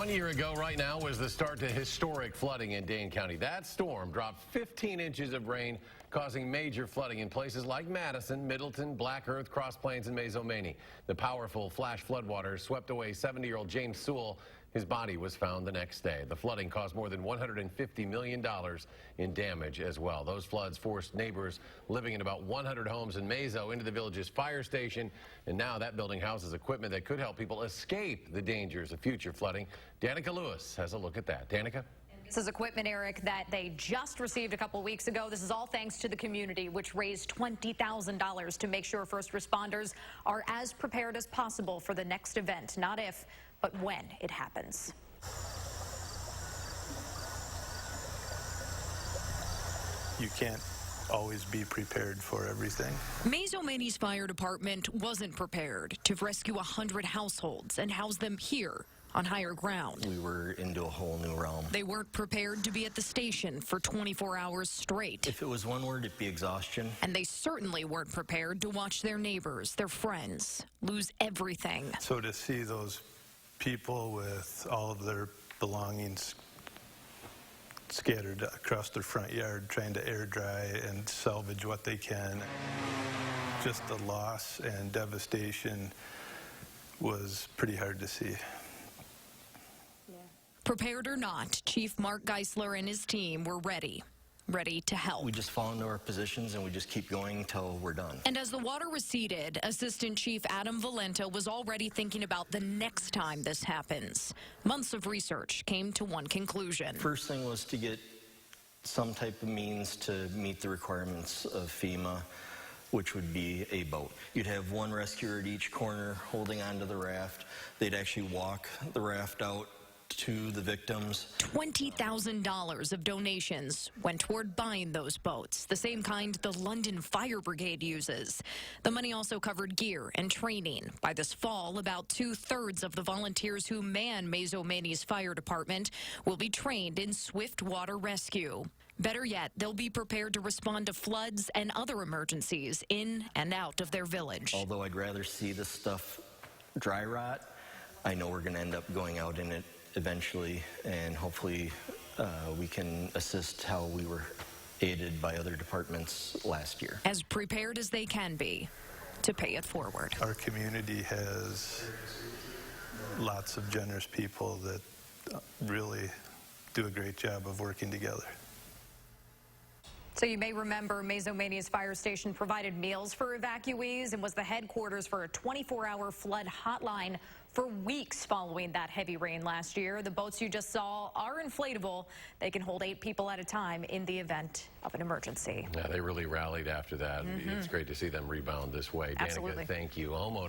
1 year ago right now was the start to historic flooding in Dane County. That storm dropped 15 inches of rain, causing major flooding in places like Madison, Middleton, Black Earth, Cross Plains, and Mazomanie. The powerful flash floodwaters swept away 70-year-old James Sewell. His body was found the next day. The flooding caused more than $150 million in damage as well. Those floods forced neighbors living in about 100 homes in Mazo into the village's fire station, and now that building houses equipment that could help people escape the dangers of future flooding. Dannika Lewis has a look at that. Dannika? This is equipment, Eric, that they just received a couple weeks ago. This is all thanks to the community, which raised $20,000 to make sure first responders are as prepared as possible for the next event. Not if, but when it happens. You can't always be prepared for everything. Mazomanie's fire department wasn't prepared to rescue 100 households and house them here on higher ground. We were into a whole new realm. They weren't prepared to be at the station for 24 hours straight. If it was one word, it'd be exhaustion. And they certainly weren't prepared to watch their neighbors, their friends, lose everything. So to see those people with all of their belongings scattered across their front yard, trying to air dry and salvage what they can, just the loss and devastation was pretty hard to see. Prepared or not, Chief Mark Geisler and his team were ready to help. We just fall into our positions and we just keep going until we're done. And as the water receded, Assistant Chief Adam Valenta was already thinking about the next time this happens. Months of research came to one conclusion. First thing was to get some type of means to meet the requirements of FEMA, which would be a boat. You'd have one rescuer at each corner holding onto the raft. They'd actually walk the raft out to the victims. $20,000 of donations went toward buying those boats, the same kind the London Fire Brigade uses. The money also covered gear and training. By this fall, about 2/3 of the volunteers who man Mazomanie's fire department will be trained in swift water rescue. Better yet, they'll be prepared to respond to floods and other emergencies in and out of their village. Although I'd rather see this stuff dry rot, I know we're going to end up going out in it eventually, and hopefully we can assist how we were aided by other departments last year. As prepared as they can be to pay it forward. Our community has lots of generous people that really do a great job of working together. So you may remember Mazomania's fire station provided meals for evacuees and was the headquarters for a 24-hour flood hotline for weeks following that heavy rain last year. The boats you just saw are inflatable. They can hold 8 people at a time in the event of an emergency. Yeah, they really rallied after that. It's great to see them rebound this way. Absolutely. Danica, thank you. Homeowners